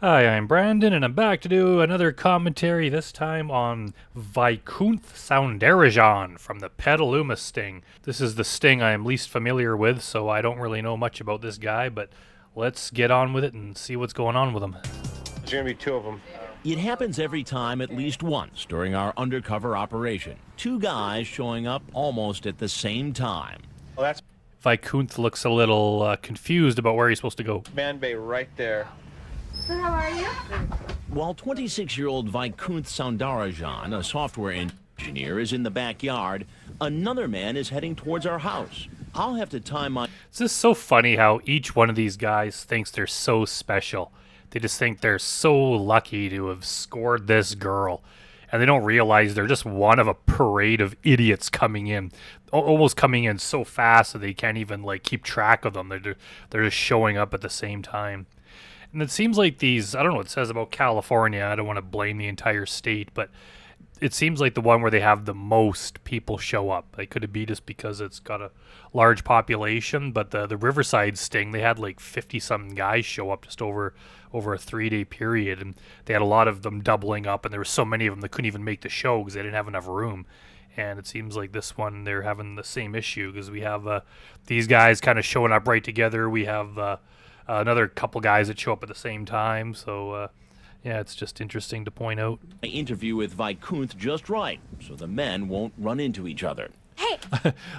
Hi, I'm Brandon, and I'm back to do another commentary, this time on Vaikunth Soundarajan from the Petaluma Sting. This is the Sting I am least familiar with, so I don't really know much about this guy, but let's get on with it and see what's going on with him. There's going to be two of them. It happens every time at least once during our undercover operation. Two guys showing up almost at the same time. Well, that's Vaikunth looks a little confused about where he's supposed to go. Man Bay right there. So how are you? While 26-year-old Vaikunth Soundarajan, a software engineer, is in the backyard, another man is heading towards our house. I'll have to time my... It's just so funny how each one of these guys thinks they're so special. They just think they're so lucky to have scored this girl. And they don't realize they're just one of a parade of idiots coming in. Almost coming in so fast that they can't even keep track of them. They're just showing up at the same time. And it seems like these, I don't know what it says about California. I don't want to blame the entire state, but it seems like the one where they have the most people show up. Like, could it be just because it's got a large population? But the Riverside Sting, they had like 50-something guys show up just over a 3-day period. And they had a lot of them doubling up, and there were so many of them that couldn't even make the show because they didn't have enough room. And it seems like this one, they're having the same issue because we have these guys kind of showing up right together. We have... another couple guys that show up at the same time, so yeah, it's just interesting to point out. My interview with Vaikunth just right, so the men won't run into each other. Hey!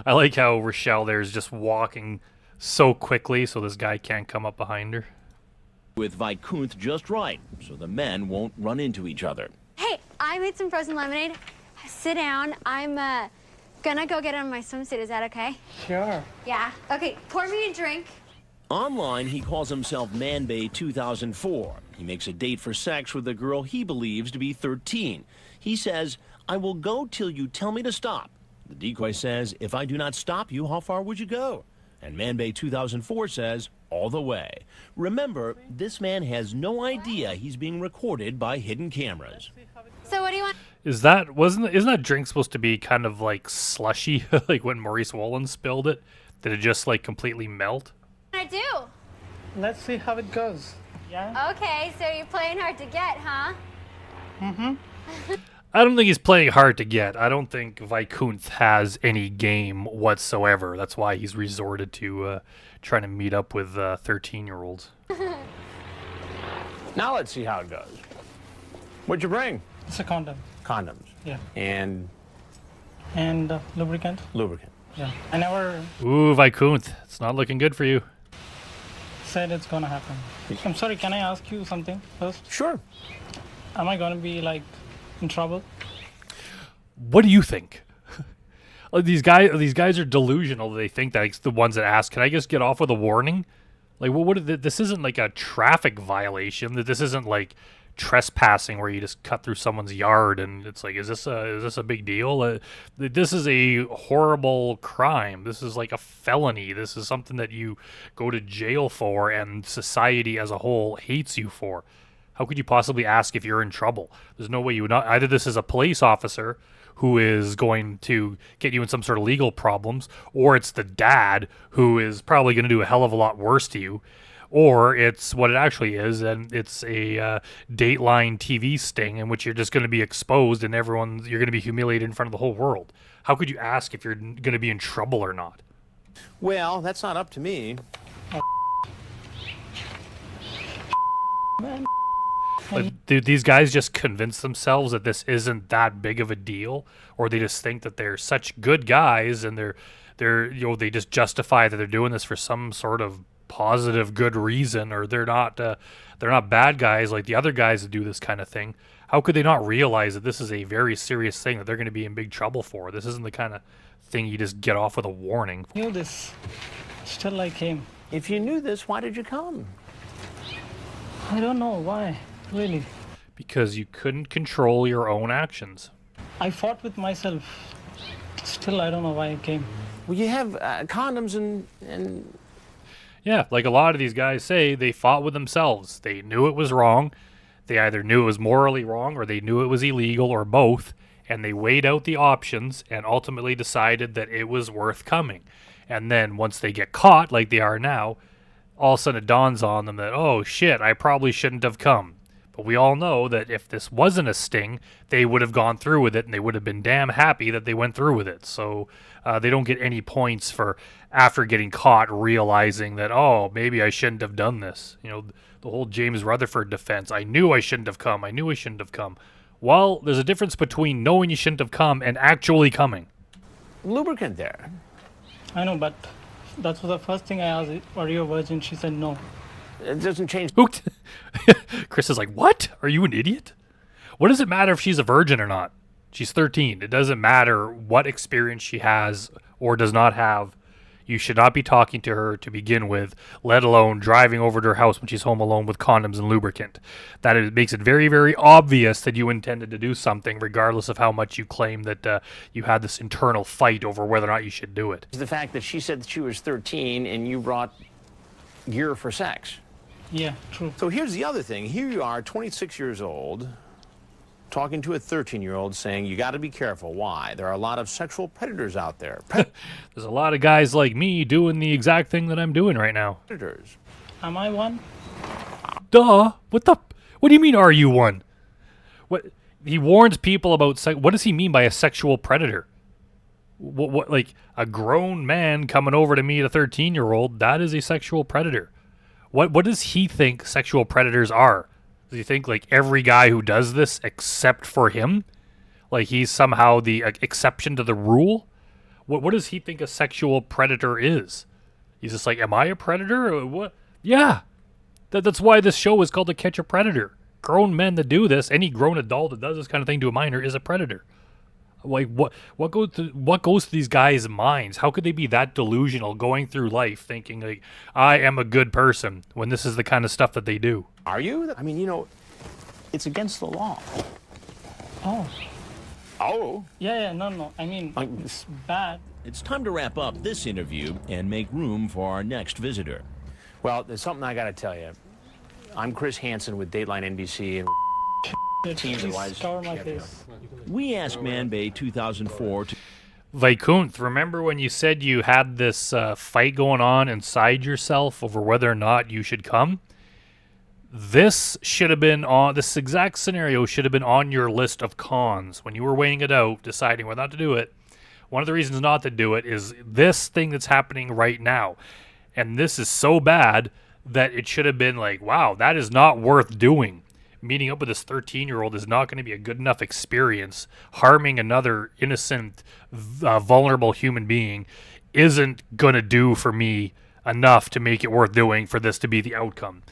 I like how Rochelle there is just walking so quickly so this guy can't come up behind her. With Vaikunth just right, so the men won't run into each other. Hey, I made some frozen lemonade. Sit down. I'm gonna go get on my swimsuit. Is that okay? Sure. Yeah. Okay, pour me a drink. Online, he calls himself Man Bay 2004. He makes a date for sex with a girl he believes to be 13. He says, "I will go till you tell me to stop." The decoy says, "If I do not stop you, how far would you go?" And Man Bay 2004 says, "All the way." Remember, this man has no idea he's being recorded by hidden cameras. So what do you want? Isn't that drink supposed to be kind of like slushy, like when Maurice Wolin spilled it? Did it just completely melt? What do I do? Let's see how it goes. Yeah? Okay, so you're playing hard to get, huh? I don't think he's playing hard to get. I don't think Vaikunth has any game whatsoever. That's why he's resorted to trying to meet up with 13-year-olds. Now let's see how it goes. What'd you bring? It's a condom. Condoms. Yeah. And And lubricant. lubricant. Yeah. I never Ooh, Vaikunth, it's not looking good for you. said it's gonna happen. I'm sorry, can I ask you something first? Sure. Am I gonna be in trouble? What do you think? These guys are delusional. They think that it's the ones that ask, "Can I just get off with a warning?" This isn't like a traffic violation. This isn't like trespassing where you just cut through someone's yard and it's like, is this a big deal? This is a horrible crime. This is like a felony. This is something that you go to jail for and society as a whole hates you for. How could you possibly ask if you're in trouble? There's no way you would not. Either this is a police officer who is going to get you in some sort of legal problems, or it's the dad who is probably going to do a hell of a lot worse to you, or it's what it actually is, and it's a Dateline TV sting in which you're just going to be exposed and you're going to be humiliated in front of the whole world. How could you ask if you're going to be in trouble or not? Well, that's not up to me. But do these guys just convince themselves that this isn't that big of a deal, or they just think that they're such good guys and they just justify that they're doing this for some sort of positive good reason, or they're not bad guys like the other guys that do this kind of thing? How could they not realize that this is a very serious thing that they're going to be in big trouble for? This isn't the kind of thing you just get off with a warning. Knew this. Still I came. If you knew this, why did you come? I don't know why. Really. Because you couldn't control your own actions. I fought with myself. Still I don't know why I came. Well, you have condoms and Yeah, like a lot of these guys say, they fought with themselves. They knew it was wrong. They either knew it was morally wrong or they knew it was illegal or both. And they weighed out the options and ultimately decided that it was worth coming. And then once they get caught, like they are now, all of a sudden it dawns on them that, oh shit, I probably shouldn't have come. But we all know that if this wasn't a sting, they would have gone through with it, and they would have been damn happy that they went through with it. So they don't get any points for after getting caught realizing that, oh, maybe I shouldn't have done this. You know, the whole James Rutherford defense. I knew I shouldn't have come. I knew I shouldn't have come. Well, there's a difference between knowing you shouldn't have come and actually coming. Lubricant there. I know, but that was the first thing I asked. Are you a virgin? She said no. It doesn't change. Chris is like, what? Are you an idiot? What does it matter if she's a virgin or not? She's 13. It doesn't matter what experience she has or does not have. You should not be talking to her to begin with, let alone driving over to her house when she's home alone with condoms and lubricant. That makes it very, very obvious that you intended to do something, regardless of how much you claim that you had this internal fight over whether or not you should do it. The fact that she said that she was 13 and you brought gear for sex. Yeah, true. So here's the other thing. Here you are, 26 years old, talking to a 13-year-old saying you got to be careful. Why? There are a lot of sexual predators out there. There's a lot of guys like me doing the exact thing that I'm doing right now. Predators. Am I one? Duh. What do you mean, are you one? What? He warns people about what does he mean by a sexual predator? What like a grown man coming over to meet a 13-year-old, that is a sexual predator. What does he think sexual predators are? Does he think like every guy who does this except for him? Like he's somehow the exception to the rule? What does he think a sexual predator is? He's just like, am I a predator? Or what? Yeah. That's why this show is called To Catch a Predator. Grown men that do this, any grown adult that does this kind of thing to a minor is a predator. Like what goes to these guys' minds? How could they be that delusional going through life thinking like I am a good person when this is the kind of stuff that they do? Are you? I mean, you know, it's against the law. Oh. Oh? Yeah, no. I mean, it's bad. It's time to wrap up this interview and make room for our next visitor. Well, there's something I got to tell you. I'm Chris Hansen with Dateline NBC and Please cover my face. We asked Man Bay 2004 to... Vaikunth, remember when you said you had this fight going on inside yourself over whether or not you should come? This should have been on, this exact scenario should have been on your list of cons when you were weighing it out, deciding whether or not to do it. One of the reasons not to do it is this thing that's happening right now. And this is so bad that it should have been like, wow, that is not worth doing. Meeting up with this 13-year-old is not going to be a good enough experience. Harming another innocent, vulnerable human being isn't going to do for me enough to make it worth doing for this to be the outcome.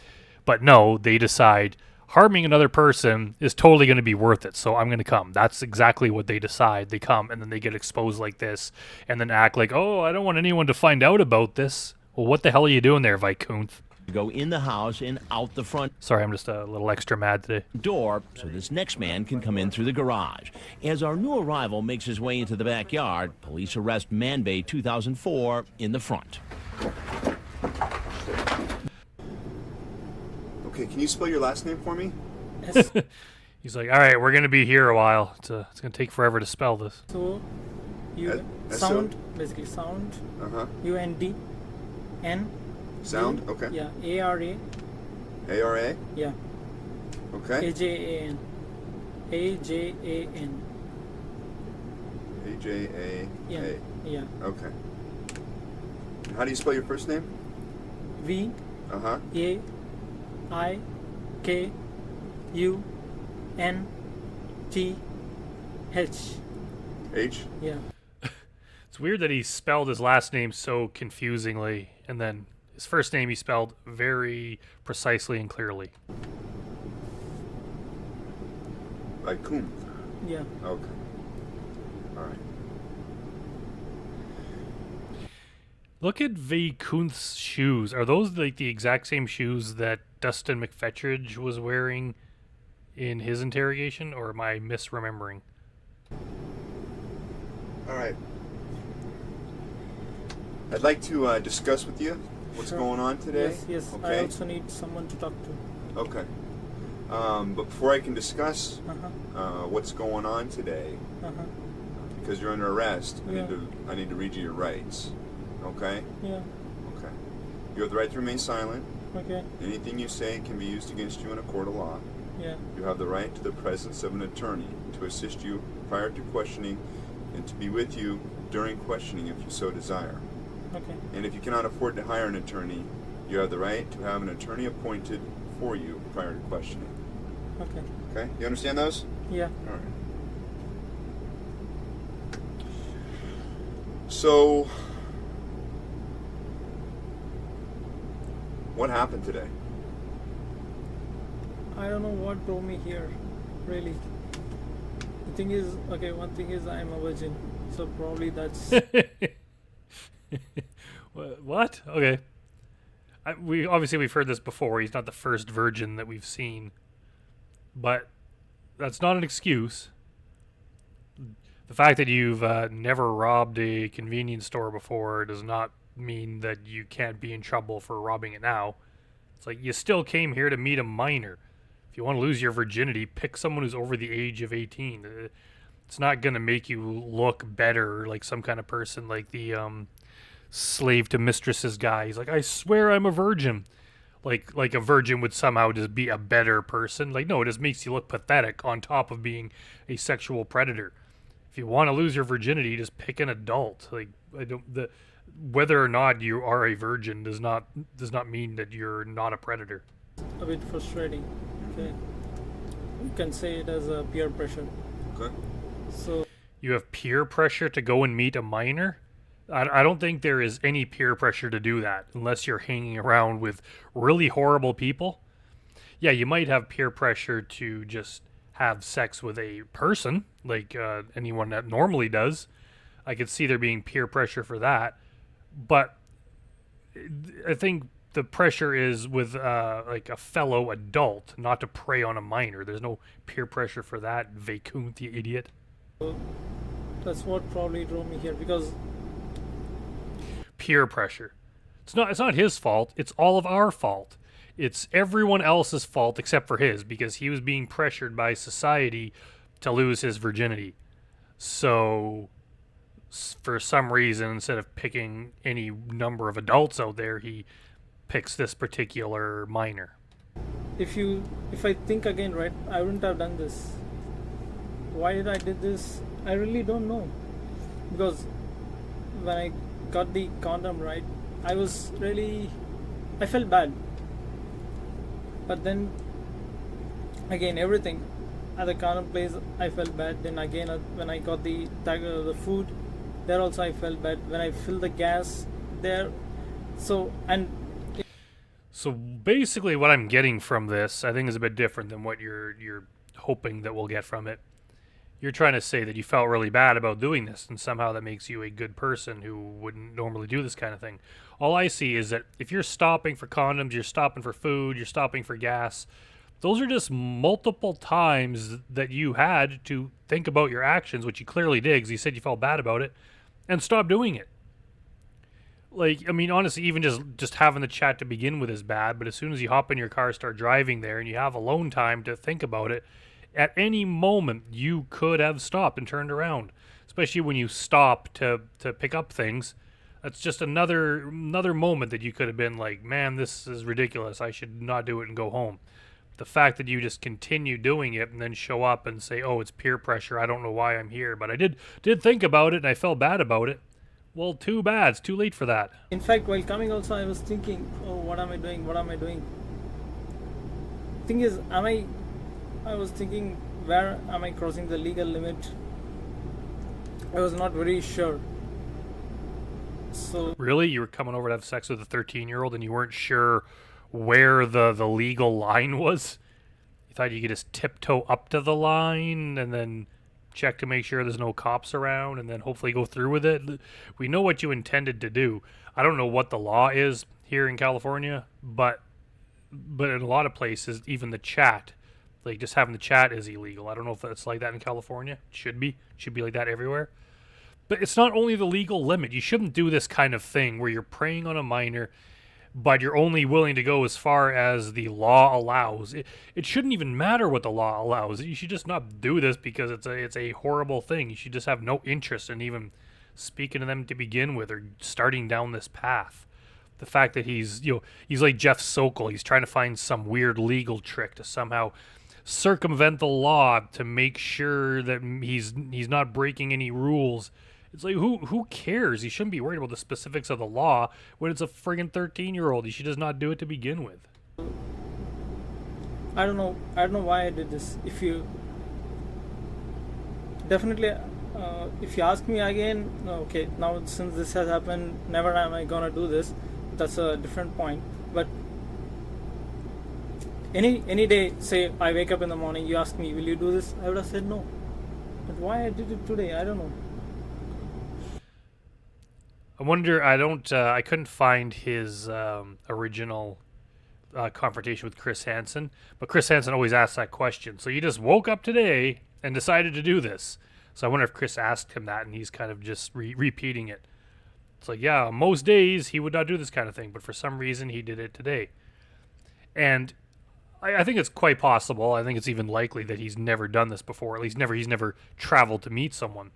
But no, they decide harming another person is totally going to be worth it, so I'm going to come. That's exactly what they decide. They come, and then they get exposed like this, and then act like, oh, I don't want anyone to find out about this. Well, what the hell are you doing there, Vaikunth? go in the house and out the front Sorry, I'm just a little extra mad today. door so this next man can come in through the garage. As our new arrival makes his way into the backyard, police arrest Man Bay 2004 in the front. Okay, can you spell your last name for me? He's like, all right, we're going to be here a while. It's going to take forever to spell this. So, you sound, basically sound, UND, N. Sound, okay. Yeah, ARA. ARA? Yeah. Okay. AJAN. AJAN. AJAA. Yeah. Okay. And how do you spell your first name? V. A. I. K. U. N. T. H. H? Yeah. It's weird that he spelled his last name so confusingly, and then his first name he spelled very precisely and clearly. Vaikunth. Yeah. Okay. All right. Look at Vaikunth's shoes. Are those like the exact same shoes that Dustin McFetridge was wearing in his interrogation, or am I misremembering? All right. I'd like to discuss with you what's going on today. Yes. Okay. I also need someone to talk to. Okay. But before I can discuss what's going on today, because you're under arrest, Yeah. I need to read you your rights. Okay? Yeah. Okay. You have the right to remain silent. Okay. Anything you say can be used against you in a court of law. Yeah. You have the right to the presence of an attorney to assist you prior to questioning and to be with you during questioning if you so desire. Okay. And if you cannot afford to hire an attorney, you have the right to have an attorney appointed for you prior to questioning. Okay. Okay? You understand those? Yeah. All right. So, what happened today? I don't know what drove me here, really. The thing is, okay, one thing is I'm a virgin, so probably that's... What? Okay. We've heard this before. He's not the first virgin that we've seen, but that's not an excuse. The fact that you've never robbed a convenience store before does not mean that you can't be in trouble for robbing it now. It's like you still came here to meet a minor. If you want to lose your virginity, pick someone who's over the age of 18. It's not going to make you look better like some kind of person like the slave to mistresses guy. He's like, I swear I'm a virgin. Like a virgin would somehow just be a better person. Like, no, it just makes you look pathetic on top of being a sexual predator. If you want to lose your virginity, just pick an adult. Like, whether or not you are a virgin does not mean that you're not a predator. a bit frustrating. Okay. You can say it as a peer pressure. Okay. So You have peer pressure to go and meet a minor? I don't think there is any peer pressure to do that unless you're hanging around with really horrible people. Yeah, you might have peer pressure to just have sex with a person, like anyone that normally does. I could see there being peer pressure for that. But I think the pressure is with like a fellow adult, not to prey on a minor. There's no peer pressure for that, Vaikunth, you idiot. that's what probably drove me here, because Peer pressure. It's not his fault. It's all of our fault. It's everyone else's fault except for his, because he was being pressured by society to lose his virginity. So for some reason, instead of picking any number of adults out there, he picks this particular minor. if I think again, right, I wouldn't have done this. Why did I did this? I really don't know. Because when I got the condom, right, I felt bad. But then again, everything at the condom place, I felt bad. Then again, when I got the food, there also I felt bad. When I filled the gas there, so basically what I'm getting from this, I think, is a bit different than what you're hoping that we'll get from it. You're trying to say that you felt really bad about doing this, and somehow that makes you a good person who wouldn't normally do this kind of thing. All I see is that if you're stopping for condoms, you're stopping for food, you're stopping for gas, those are just multiple times that you had to think about your actions, which you clearly did, because you said you felt bad about it, and stop doing it. Like, I mean, honestly, even just having the chat to begin with is bad, but as soon as you hop in your car, start driving there, and you have alone time to think about it, at any moment you could have stopped and turned around. Especially when you stop to pick up things, that's just another moment that you could have been like, man, this is ridiculous, I should not do it and go home. The fact that you just continue doing it and then show up and say, oh, it's peer pressure, I don't know why I'm here, but I did think about it and I felt bad about it. Well, too bad. It's too late for that. in fact, while coming also, I was thinking, oh, what am I doing? Thing is, I was thinking, where am I crossing the legal limit? I was not very sure. So Really? You were coming over to have sex with a 13-year-old and you weren't sure where the legal line was? You thought you could just tiptoe up to the line and then check to make sure there's no cops around and then hopefully go through with it? We know what you intended to do. I don't know what the law is here in California, but in a lot of places, even the chat, like just having the chat, is illegal. I don't know if that's like that in California. It should be like that everywhere. But it's not only the legal limit. You shouldn't do this kind of thing where you're preying on a minor, but you're only willing to go as far as the law allows. It shouldn't even matter what the law allows. You should just not do this because it's a horrible thing. You should just have no interest in even speaking to them to begin with or starting down this path. The fact that he's like Jeff Sokol. He's trying to find some weird legal trick to somehow circumvent the law to make sure that he's not breaking any rules. It's like, who cares? He shouldn't be worried about the specifics of the law when it's a friggin' 13-year-old. He should just not do it to begin with. I don't know why I did this. If you definitely, if you ask me again, okay, now since this has happened, never am I gonna do this. That's a different point. But any day, say I wake up in the morning, you ask me, will you do this? I would have said no. But why I did it today, I don't know. I wonder. I couldn't find his original confrontation with Chris Hansen, but Chris Hansen always asks that question. So you just woke up today and decided to do this. So I wonder if Chris asked him that, and he's kind of just repeating it. It's like, yeah, most days he would not do this kind of thing, but for some reason he did it today. And I think it's quite possible. I think it's even likely that he's never done this before. At least he's never traveled to meet someone.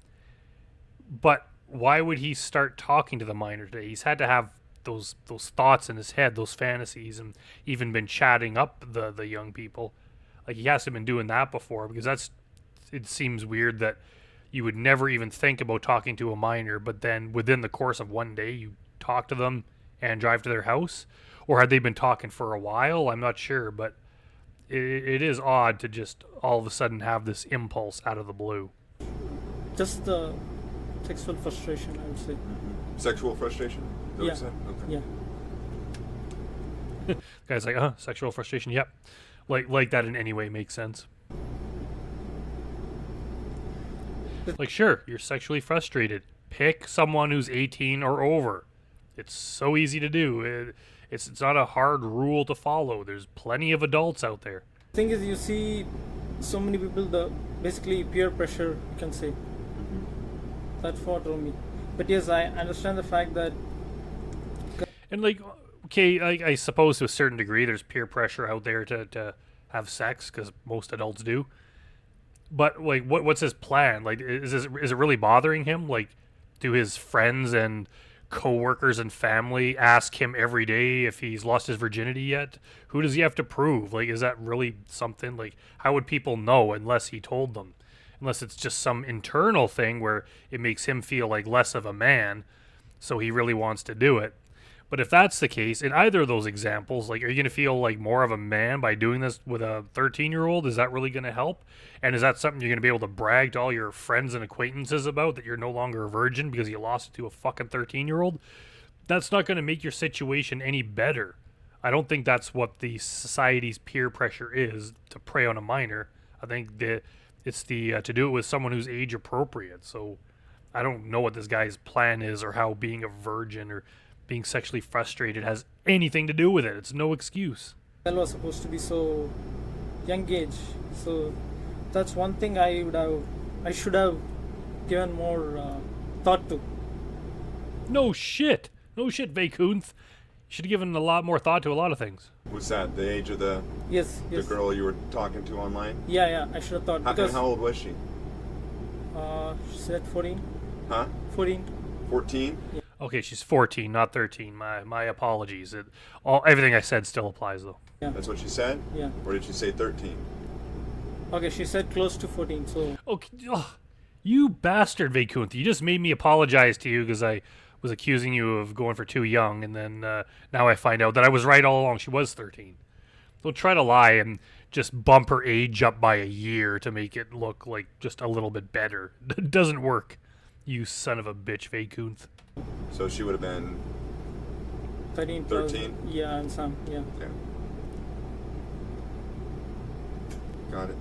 But why would he start talking to the minor today? He's had to have those thoughts in his head, those fantasies, and even been chatting up the young people. Like, he hasn't been doing that before, because it seems weird that you would never even think about talking to a minor, but then within the course of one day you talk to them and drive to their house. Or had they been talking for a while? I'm not sure, but it is odd to just all of a sudden have this impulse out of the blue. Just the sexual frustration, I would say. Sexual frustration? Is that what you said? Okay. Yeah. Guy's like, sexual frustration, yep. Like that in any way makes sense. Like, sure, you're sexually frustrated. Pick someone who's 18 or over. It's so easy to do. It's not a hard rule to follow. There's plenty of adults out there. The thing is, you see so many people, basically peer pressure, you can say. That's what drove me. But yes, I understand the fact that... And like, okay, I suppose to a certain degree there's peer pressure out there to have sex, because most adults do. But like, what's his plan? Like, is it really bothering him? Like, do his friends and co-workers and family ask him every day if he's lost his virginity yet? Who does he have to prove? Like, is that really something? Like, how would people know unless he told them? Unless it's just some internal thing where it makes him feel like less of a man, so he really wants to do it. But if that's the case, in either of those examples, like, are you going to feel like more of a man by doing this with a 13-year-old? Is that really going to help? And is that something you're going to be able to brag to all your friends and acquaintances about, that you're no longer a virgin because you lost it to a fucking 13-year-old? That's not going to make your situation any better. I don't think that's what the society's peer pressure is, to prey on a minor. I think it's to do it with someone who's age appropriate. So I don't know what this guy's plan is, or how being a virgin or being sexually frustrated has anything to do with it. It's no excuse. That was supposed to be so young age, so that's one thing I should have given more thought to. No shit, Vaikunth. You should have given a lot more thought to a lot of things. Was that the age of the Yes. girl you were talking to online? Yeah, I should have thought. And how old was she? She said 14. Huh? 14. 14? Yeah. Okay, she's 14, not 13. My apologies. Everything I said still applies, though. Yeah. That's what she said? Yeah. Or did she say 13? Okay, she said close to 14, so... Okay, you bastard, Vaikunth. You just made me apologize to you because I was accusing you of going for too young, and then now I find out that I was right all along. She was 13. Don't try to lie and just bump her age up by a year to make it look like just a little bit better. It doesn't work, you son of a bitch, Vaikunth. So she would have been 13. 13? Yeah, and some, yeah. Okay. Got it.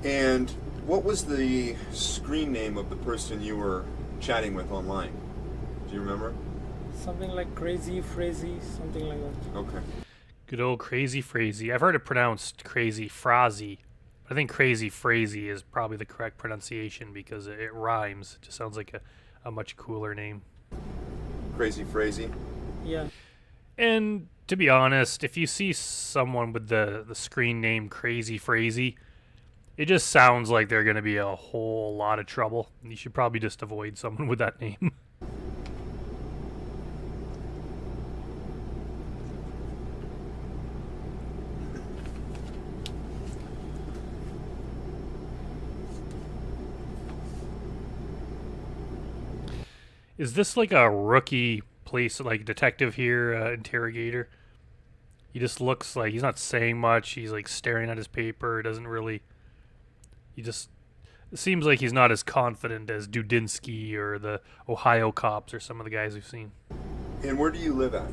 And what was the screen name of the person you were chatting with online? Do you remember? Something like Crazy Frazzy, something like that. Okay. Good old Crazy Frazzy. I've heard it pronounced Crazy Frazzy. I think Crazy Frazzy is probably the correct pronunciation because it rhymes. It just sounds like a much cooler name. Crazy Frazzy? Yeah. And to be honest, if you see someone with the screen name Crazy Frazzy, It just sounds like they're going to be a whole lot of trouble. You should probably just avoid someone with that name. Is this like a rookie police, like detective here, interrogator? He just looks like he's not saying much. He's like staring at his paper. Doesn't really. He just. It seems like he's not as confident as Dudinsky or the Ohio cops or some of the guys we've seen. And where do you live at?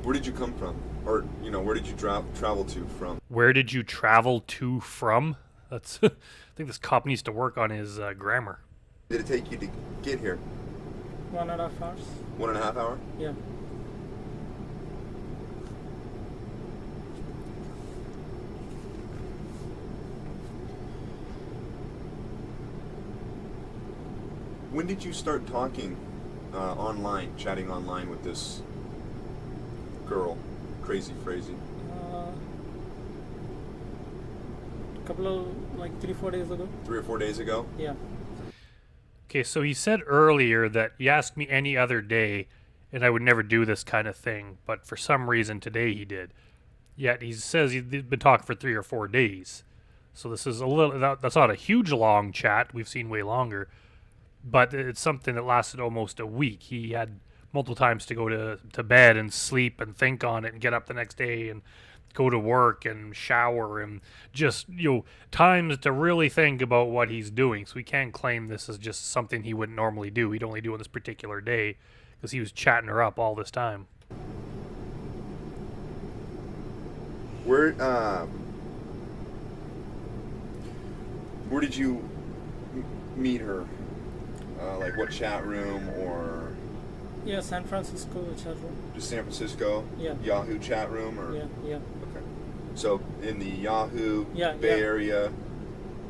Where did you come from? Or, where did you travel to from? Where did you travel to from? That's. I think this cop needs to work on his grammar. Did it take you to get here? 1.5 hours. 1.5 hour? Yeah. When did you start talking online, chatting online with this girl, Crazy Frazee? A couple of, like 3-4 days ago. 3 or 4 days ago? Yeah. Okay, so he said earlier that you asked me any other day and I would never do this kind of thing, but for some reason today he did. Yet he says he's been talking for 3 or 4 days. So this is that's not a huge long chat. We've seen way longer. But it's something that lasted almost a week. He had multiple times to go to bed and sleep and think on it and get up the next day and go to work and shower and just, times to really think about what he's doing. So we can't claim this is just something he wouldn't normally do. He'd only do on this particular day because he was chatting her up all this time. Where did you meet her? Like what chat room or? Yeah, San Francisco chat room. Just San Francisco? Yeah. Yahoo chat room or? Yeah. Okay. So in the Yahoo Yeah, Bay Area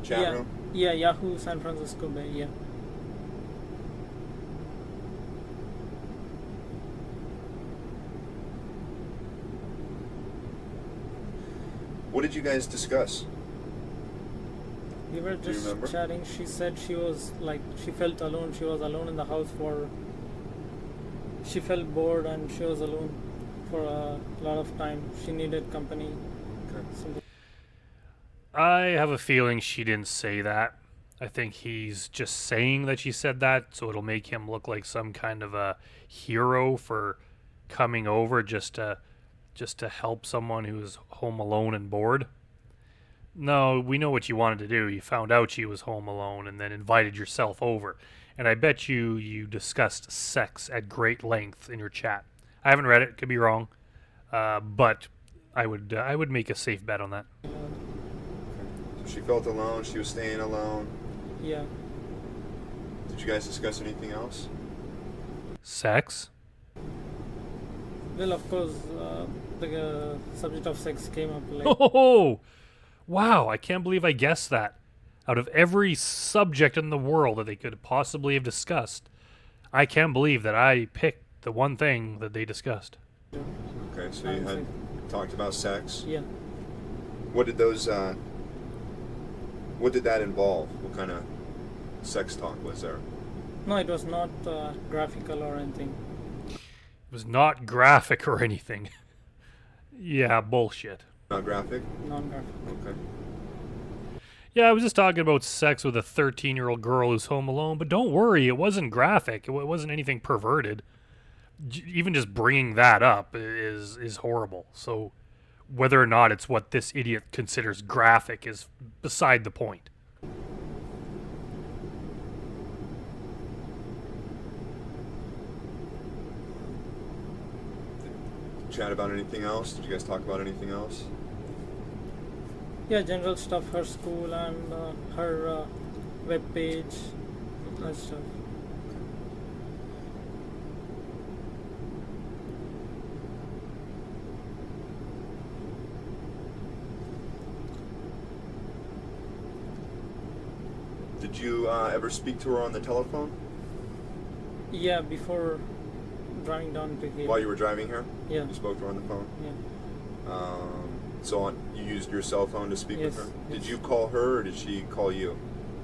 chat room? Yeah, Yahoo San Francisco Bay, yeah. What did you guys discuss? We were Do you just remember? chatting. She said she was she felt alone. She was alone in the house she felt bored and she was alone for a lot of time. She needed company. Okay. Something. I have a feeling she didn't say that. I think he's just saying that she said that, so it'll make him look like some kind of a hero for coming over just to help someone who's home alone and bored. No, we know what you wanted to do. You found out she was home alone and then invited yourself over. And I bet you discussed sex at great length in your chat. I haven't read it, could be wrong, but I would make a safe bet on that. So she felt alone. She was staying alone. Yeah. Did you guys discuss anything else? Sex? Well, of course, the subject of sex came up. Oh, wow, I can't believe I guessed that. Out of every subject in the world that they could possibly have discussed, I can't believe that I picked the one thing that they discussed. Okay, so you had talked about sex. Yeah. What did that involve? What kind of sex talk was there? No, it was not graphical or anything. It was not graphic or anything. Yeah, bullshit. Not graphic? Non-graphic. Okay. Yeah, I was just talking about sex with a 13-year-old girl who's home alone, but don't worry, it wasn't graphic. It wasn't anything perverted. Even just bringing that up is horrible. So whether or not it's what this idiot considers graphic is beside the point. Chat about anything else? Did you guys talk about anything else? Yeah, general stuff, her school and her web page and stuff. Did you ever speak to her on the telephone Yeah, before driving down to here. while you were driving here? Yeah. You spoke to her on the phone? Yeah. So you used your cell phone to speak with Yes, her? Did yes. you call her or did she call you?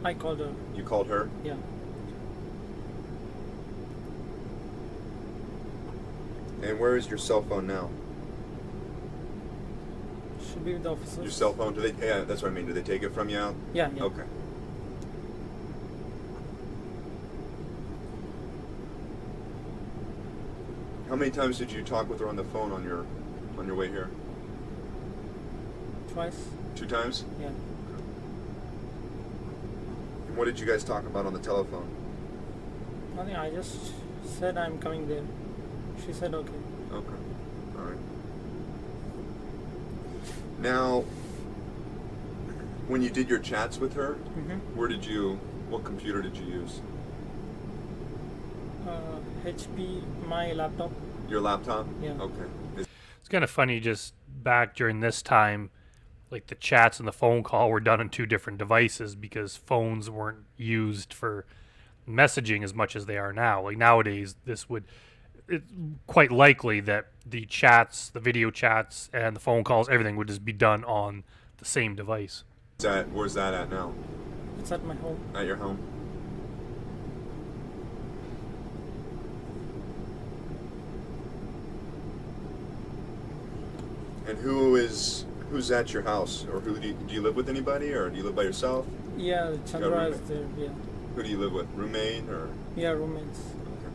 I called her. You called her? Yeah. And where is your cell phone now? Should be with the officers. Your cell phone, yeah, that's what I mean. Did they take it from you out? Yeah, yeah. Okay. How many times did you talk with her on the phone on your way here? Twice. 2 times? Yeah. And what did you guys talk about on the telephone? Nothing. I just said I'm coming there. She said okay. Okay. All right. Now, when you did your chats with her, what computer did you use? HP, my laptop. Your laptop? Yeah. Okay. It's kind of funny, just back during this time, like the chats and the phone call were done on 2 different devices because phones weren't used for messaging as much as they are now. Like nowadays, it's quite likely that the chats, the video chats, and the phone calls, everything would just be done on the same device. Where's that at now? It's at my home. At your home? And who's at your house? Or do you live with anybody, or do you live by yourself? Yeah, Chandra is there. Yeah. Who do you live with? Roommate or? Yeah, roommates. Okay.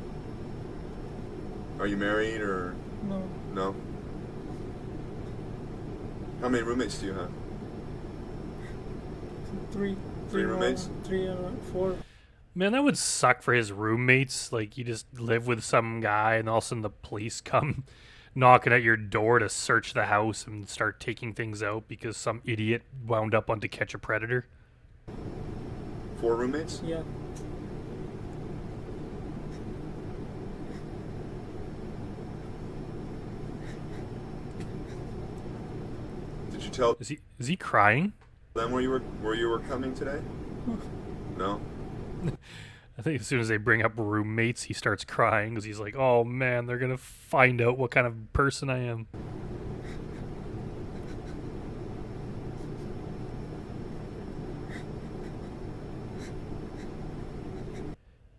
Are you married or? No. No. How many roommates do you have? 3. 3 roommates? 3 or 4. Man, that would suck for his roommates. Like, you just live with some guy, and all of a sudden the police come knocking at your door to search the house and start taking things out because some idiot wound up on To Catch a Predator. 4 roommates? Yeah. Did you tell Is he crying? them where you were coming today? No. I think as soon as they bring up roommates, he starts crying because he's like, oh man, they're going to find out what kind of person I am.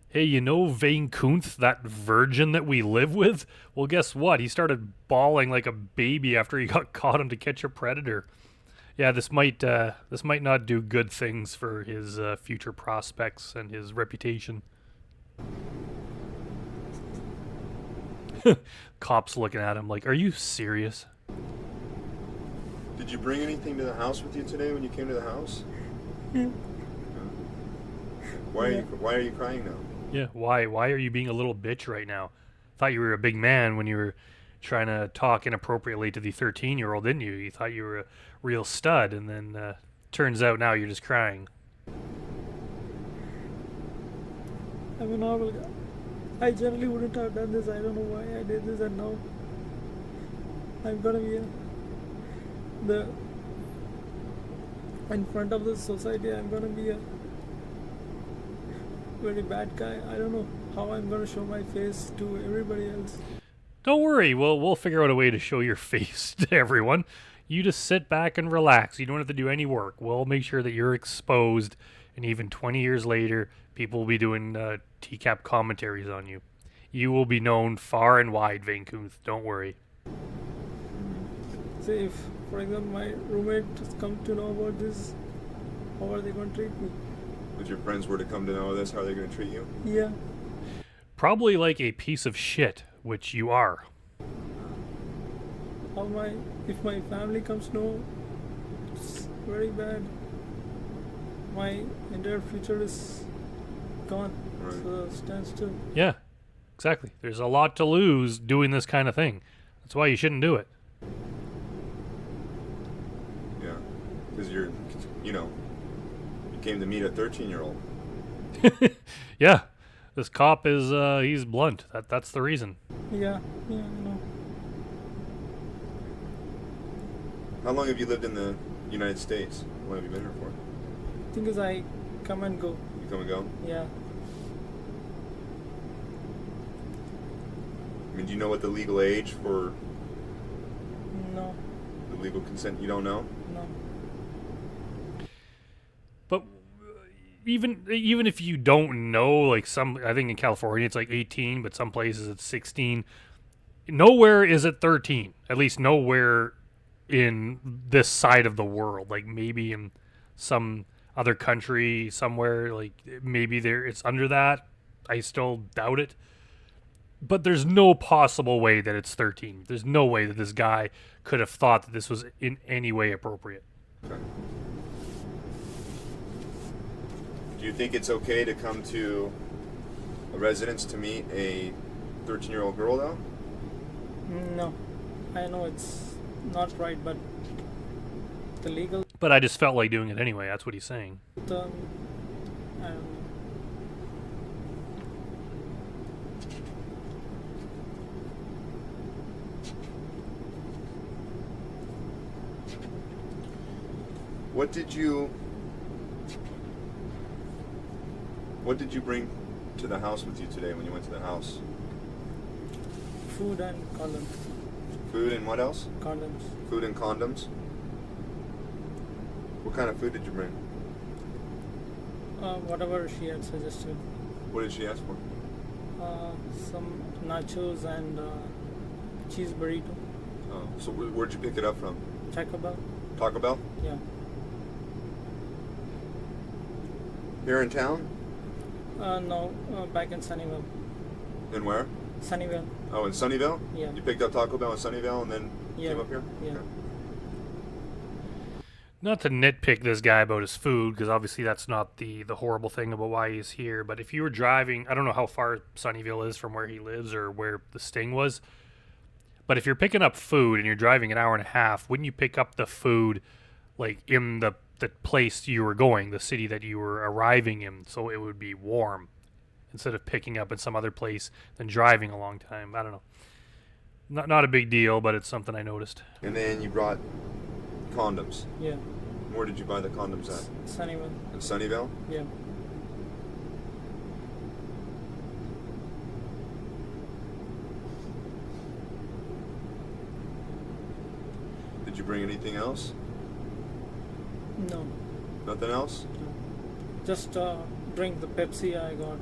Hey, you know Vaikunth, that virgin that we live with? Well, guess what? He started bawling like a baby after he got caught on To Catch a Predator. Yeah, this might not do good things for his future prospects and his reputation. Cops looking at him like, are you serious? Did you bring anything to the house with you today when you came to the house? Yeah. Why are you crying now? Yeah, why are you being a little bitch right now? Thought you were a big man when you were trying to talk inappropriately to the 13-year-old, didn't you? You thought you were a real stud, and then turns out now you're just crying. I'm a normal guy. I generally wouldn't have done this. I don't know why I did this, and now I'm gonna be in front of the society. I'm gonna be a very bad guy. I don't know how I'm gonna show my face to everybody else. Don't worry, we'll figure out a way to show your face to everyone. You just sit back and relax. You don't have to do any work. We'll make sure that you're exposed, and even 20 years later, people will be doing TCAP commentaries on you. You will be known far and wide, Vaikunth. Don't worry. Say if, for example, my roommate has come to know about this, how are they going to treat me? If your friends were to come to know this, how are they going to treat you? Yeah. Probably like a piece of shit, which you are. If my family comes to know, it's very bad. My entire future is gone. Right. So stand still. Yeah, exactly. There's a lot to lose doing this kind of thing. That's why you shouldn't do it. Yeah, because you came to meet a 13-year-old. Yeah, this cop is he's blunt. That's the reason. Yeah, I know. How long have you lived in the United States? How long have you been here for? Thing is, I come and go. You come and go? Yeah. I mean, do you know what the legal age for No. the legal consent? You don't know? No. But even if you don't know, like I think in California it's like 18, but some places it's 16. Nowhere is it 13. At least nowhere in this side of the world. Like maybe in some other country somewhere, like maybe it's under that. I still doubt it. But there's no possible way that it's 13. There's no way that this guy could have thought that this was in any way appropriate. Okay. Do you think it's okay to come to a residence to meet a 13-year-old girl, though? No. I know it's not right, but the legal But I just felt like doing it anyway. That's what he's saying. term, I don't know. What did you bring to the house with you today when you went to the house? Food and condoms. Food and what else? Condoms. Food and condoms? What kind of food did you bring? Whatever she had suggested. What did she ask for? Some nachos and cheese burrito. Oh, so where'd you pick it up from? Taco Bell. Taco Bell? Yeah. Here in town? No, back in Sunnyvale. In where? Sunnyvale. Oh, in Sunnyvale? Yeah. You picked up Taco Bell in Sunnyvale and then Yeah. came up here? Yeah. Okay. Not to nitpick this guy about his food, because obviously that's not the horrible thing about why he's here. But if you were driving, I don't know how far Sunnyvale is from where he lives or where the sting was. But if you're picking up food and you're driving an hour and a half, wouldn't you pick up the food like in the place you were going, the city that you were arriving in, so it would be warm instead of picking up in some other place and driving a long time? I don't know. Not a big deal, but it's something I noticed. And then you brought condoms. Yeah. Where did you buy the condoms at? Sunnyvale. In Sunnyvale? Yeah. Did you bring anything else? No. Nothing else? Just drink the Pepsi I got.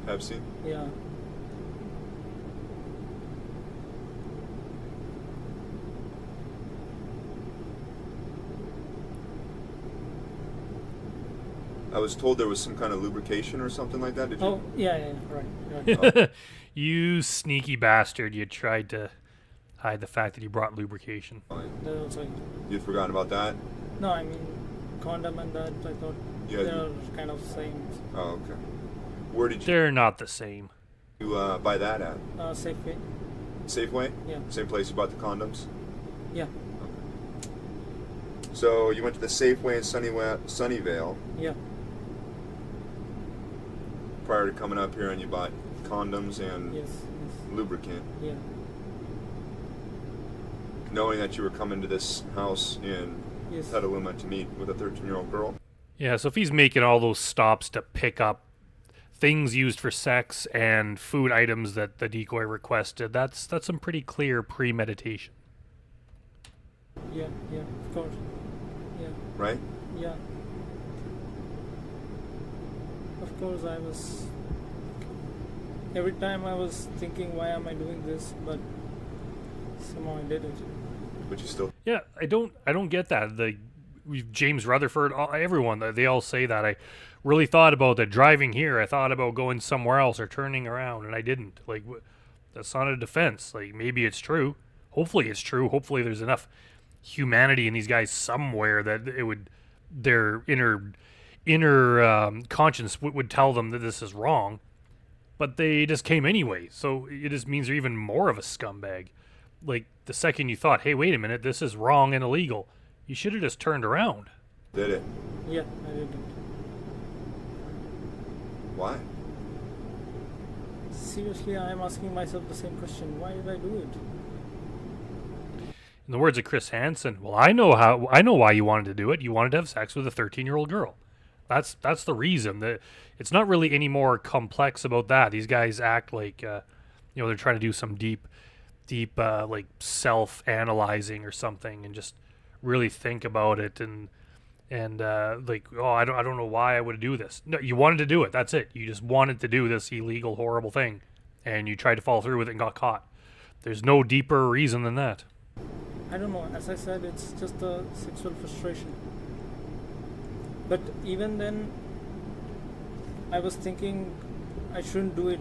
Pepsi? Yeah. I was told there was some kind of lubrication or something like that. Did you? Oh, yeah, right. You sneaky bastard. You tried to hide the fact that you brought lubrication. They're also, You'd forgotten about that? no, I mean, condom and that, I thought Yeah, they're kind of same. Oh, okay. Where did They're not the same. you buy that at? Safeway. Safeway? Yeah. Same place you bought the condoms? Yeah. So you went to the Safeway in Sunnyvale Yeah. prior to coming up here and you bought condoms and Yes. lubricant, Yeah. knowing that you were coming to this house in Yes. Petaluma to meet with a 13-year-old girl. Yeah, so if he's making all those stops to pick up things used for sex and food items that the decoy requested, that's some pretty clear premeditation. Yeah. Yeah. Of course. Yeah. Right? Yeah. Of course, I was. Every time I was thinking, why am I doing this? But somehow I did it. But you still... Yeah, I don't get that. James Rutherford, everyone, they all say that. I really thought about the driving here. I thought about going somewhere else or turning around, and I didn't. Like, that's not a defense. Like, maybe it's true. Hopefully it's true. Hopefully there's enough humanity in these guys somewhere that it would, their inner conscience would tell them that this is wrong. But they just came anyway. So it just means they're even more of a scumbag. Like, the second you thought, hey, wait a minute, this is wrong and illegal, you should have just turned around. Did it? Yeah, I did it. Why? Seriously, I am asking myself the same question. Why did I do it? In the words of Chris Hansen, well, I know why you wanted to do it. You wanted to have sex with a 13-year-old girl. That's the reason. That it's not really any more complex about that. These guys act like they're trying to do some deep like self-analyzing or something, and just really think about it and like, oh, I don't know why I would do this. No, you wanted to do it. That's it. You just wanted to do this illegal, horrible thing, and you tried to follow through with it and got caught. There's no deeper reason than that. I don't know. As I said, it's just a sexual frustration. But even then, I was thinking I shouldn't do it.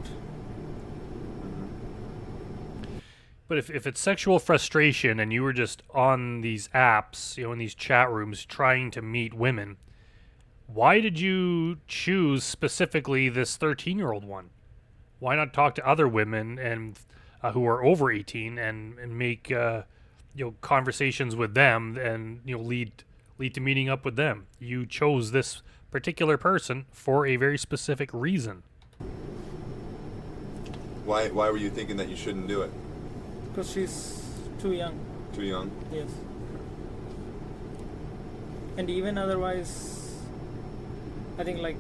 But if it's sexual frustration and you were just on these apps, in these chat rooms trying to meet women, why did you choose specifically this 13-year-old one? Why not talk to other women and who are over 18 and make conversations with them and lead to meeting up with them? You chose this particular person for a very specific reason. Why were you thinking that you shouldn't do it? Because she's too young. Too young? Yes. And even otherwise, I think like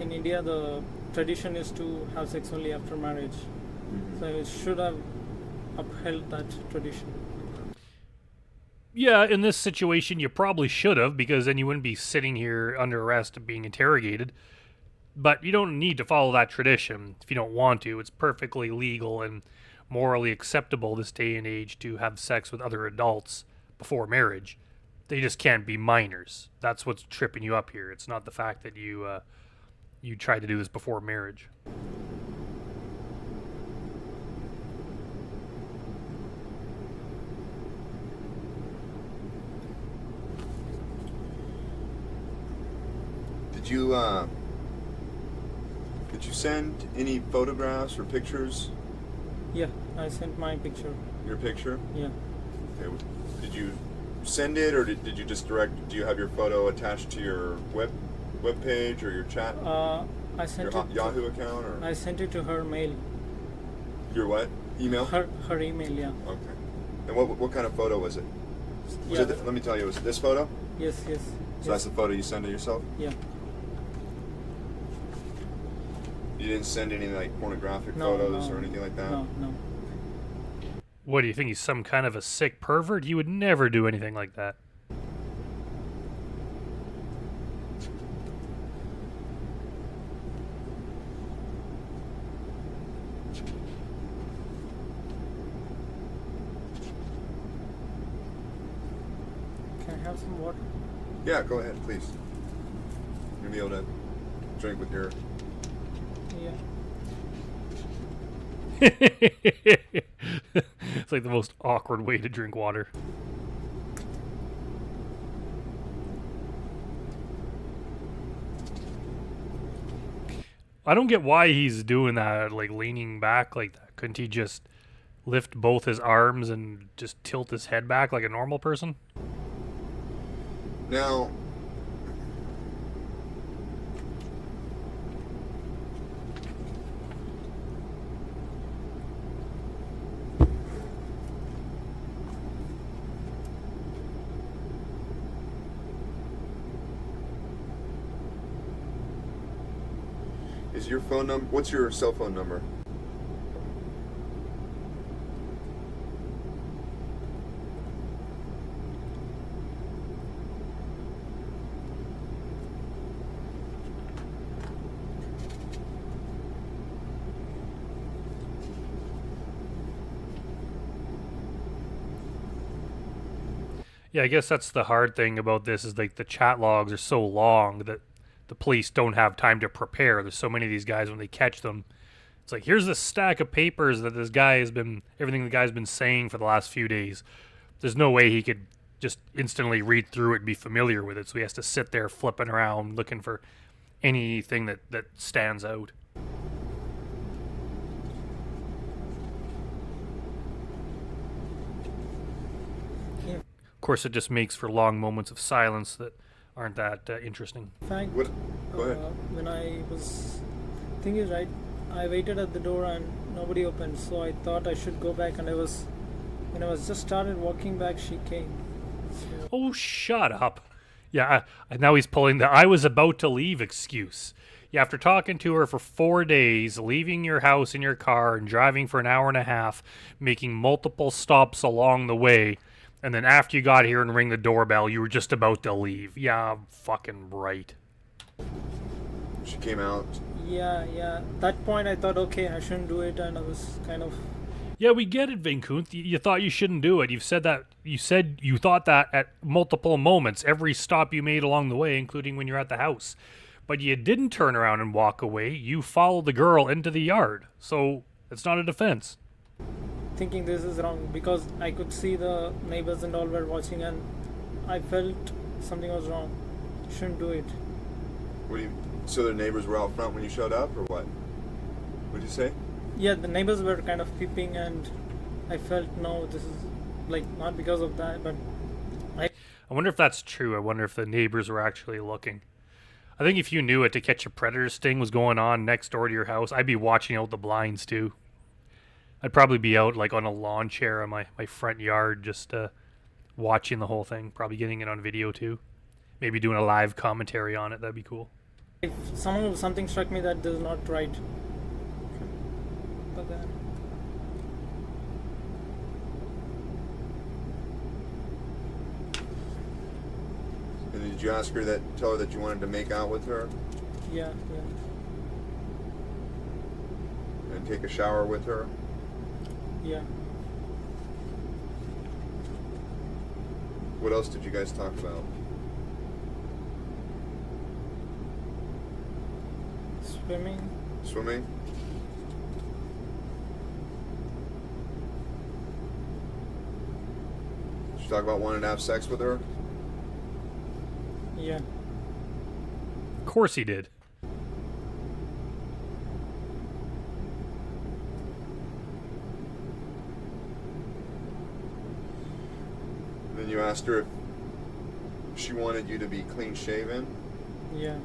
in India the tradition is to have sex only after marriage. Mm-hmm. So it should have upheld that tradition. Yeah, in this situation you probably should have, because then you wouldn't be sitting here under arrest and being interrogated. But you don't need to follow that tradition if you don't want to. It's perfectly legal and morally acceptable this day and age to have sex with other adults before marriage. They just can't be minors. That's what's tripping you up here. It's not the fact that you tried to do this before marriage. Did you send any photographs or pictures? Yeah, I sent my picture. Your picture? Yeah. Okay. Did you send it, or did you just direct? Do you have your photo attached to your web page or your chat? I sent your it Yahoo account, or I sent it to her mail. your what? Email? Her email, yeah. Okay. And what kind of photo was it? Was Yeah. let me tell you, was it this photo? Yes. So that's the photo you sent to yourself? Yeah. You didn't send any like pornographic No, photos no. or anything like that? No. What, do you think he's some kind of a sick pervert? He would never do anything like that. Can I have some water? Yeah, go ahead, please. You'll be able to drink with your... Yeah. It's like the most awkward way to drink water. I don't get why he's doing that, like leaning back like that. Couldn't he just lift both his arms and just tilt his head back like a normal person? Now... Is your phone number... What's your cell phone number? Yeah, I guess that's the hard thing about this is like the chat logs are so long that the police don't have time to prepare. There's so many of these guys when they catch them. It's like, here's this stack of papers that this guy has been, everything the guy's been saying for the last few days. There's no way he could just instantly read through it and be familiar with it. So he has to sit there flipping around looking for anything that stands out. Yeah. Of course, it just makes for long moments of silence that aren't that interesting. In fact, What? Go ahead. when I was... Thing is, right, I waited at the door and nobody opened, so I thought I should go back, and when I was just started walking back, she came. So, Oh, shut up. Yeah, and now he's pulling the I was about to leave excuse. Yeah, after talking to her for 4 days, leaving your house in your car and driving for an hour and a half, making multiple stops along the way, And then after you got here and ring the doorbell, you were just about to leave. Yeah, fucking right. She came out. Yeah. That point I thought, okay, I shouldn't do it, and I was kind of... Yeah, we get it, Vaikunth. You thought you shouldn't do it. You've said that. You said you thought that at multiple moments, every stop you made along the way, including when you're at the house. But you didn't turn around and walk away. You followed the girl into the yard. So it's not a defense. thinking this is wrong because I could see the neighbors and all were watching, and I felt something was wrong. Shouldn't do it. What do you? So the neighbors were out front when you showed up, or what? What did you say? Yeah, the neighbors were kind of peeping, and I felt no, this is like not because of that, but I wonder if that's true. I wonder if the neighbors were actually looking. I think if you knew a to catch a predator sting was going on next door to your house, I'd be watching out the blinds too. I'd probably be out like on a lawn chair in my front yard just watching the whole thing, probably getting it on video too. Maybe doing a live commentary on it, that'd be cool. If something struck me that this is not right. But then And did you ask her that? Tell her that you wanted to make out with her yeah. and take a shower with her? Yeah. What else did you guys talk about? Swimming. Swimming? Did you talk about wanting to have sex with her? Yeah. Of course he did. Then you asked her if she wanted you to be clean shaven. Yeah.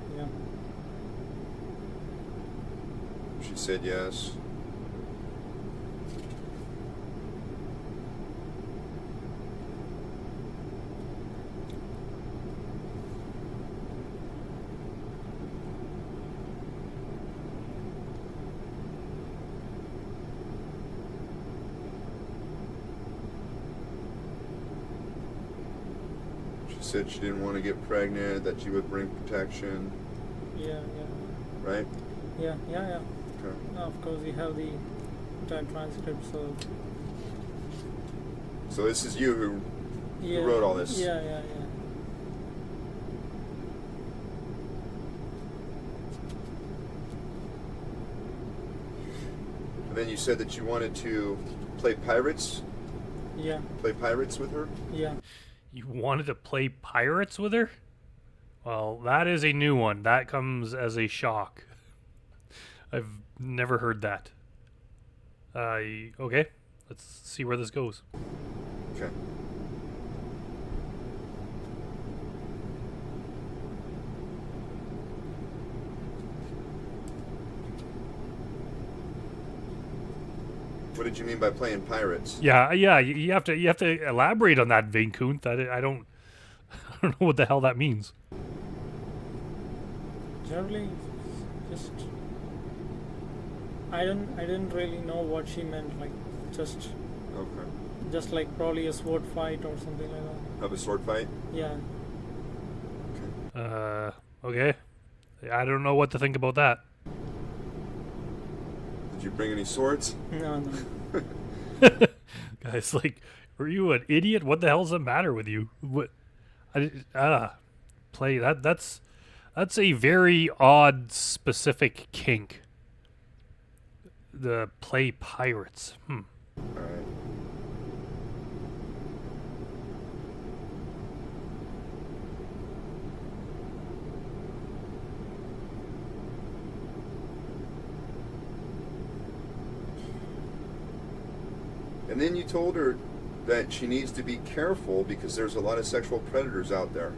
She said yes. She said she didn't want to get pregnant, that you would bring protection, Yeah. right? Yeah. Okay. No, of course, you have the entire transcript, so So this is you who yeah. wrote all this? Yeah. And then you said that you wanted to play pirates? Yeah. Play pirates with her? Yeah. You wanted to play pirates with her? Well, that is a new one. That comes as a shock. I've never heard that. Okay. Let's see where this goes. Okay. What did you mean by playing pirates? Yeah. You have to elaborate on that, Vaikunth. I don't know what the hell that means. Generally, just I didn't really know what she meant. Like Okay. just like probably a sword fight or something like that. Have a sword fight? Yeah. Okay. I don't know what to think about that. Did you bring any swords? No. Guys, like, are you an idiot? What the hell's the matter with you? What? Play that. That's a very odd, specific kink. The play pirates. All right. And then you told her that she needs to be careful because there's a lot of sexual predators out there.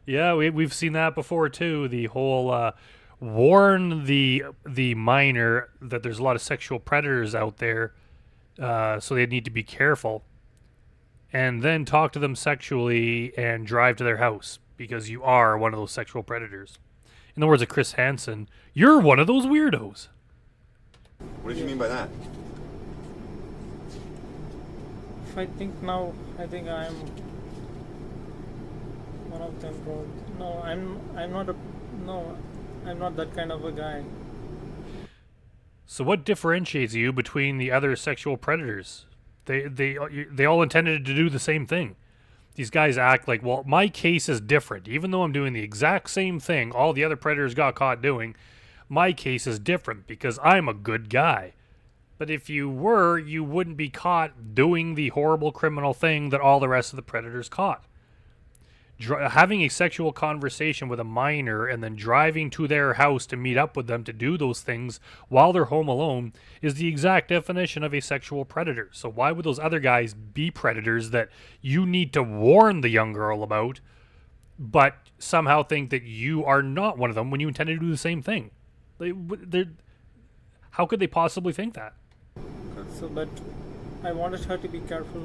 Yeah, we've seen that before too. The whole warn the minor that there's a lot of sexual predators out there, so they need to be careful, and then talk to them sexually and drive to their house because you are one of those sexual predators. In the words of Chris Hansen, you're one of those weirdos. What did you mean by that? if I think now, I think I'm one of them, bro. No, I'm not that kind of a guy. So what differentiates you between the other sexual predators? They all intended to do the same thing. These guys act like, well, my case is different. Even though I'm doing the exact same thing all the other predators got caught doing, my case is different because I'm a good guy. But if you were, you wouldn't be caught doing the horrible criminal thing that all the rest of the predators caught. Having a sexual conversation with a minor and then driving to their house to meet up with them to do those things while they're home alone is the exact definition of a sexual predator. So why would those other guys be predators that you need to warn the young girl about, but somehow think that you are not one of them when you intend to do the same thing? How could they possibly think that? So, but I wanted her to be careful.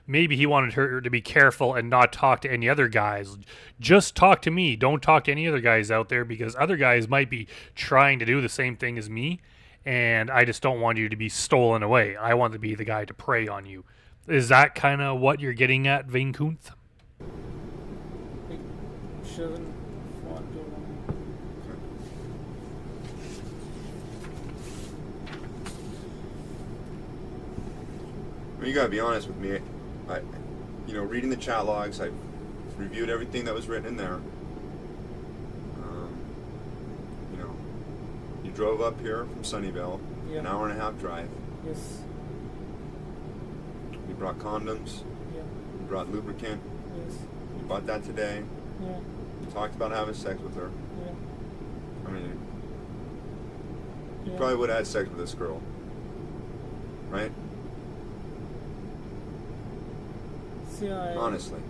Maybe he wanted her to be careful and not talk to any other guys. Just talk to me. Don't talk to any other guys out there because other guys might be trying to do the same thing as me, and I just don't want you to be stolen away. I want to be the guy to prey on you. Is that kind of what you're getting at, Vaikunth? Like, she doesn't want to. You gotta be honest with me. Reading the chat logs, I reviewed everything that was written in there. You drove up here from Sunnyvale, Yeah. an hour and a half drive. Yes. You brought condoms. Yeah. You brought lubricant. Yes. You bought that today. Yeah. You talked about having sex with her. Yeah. I mean, you Yeah. probably would have had sex with this girl, right? See, Honestly.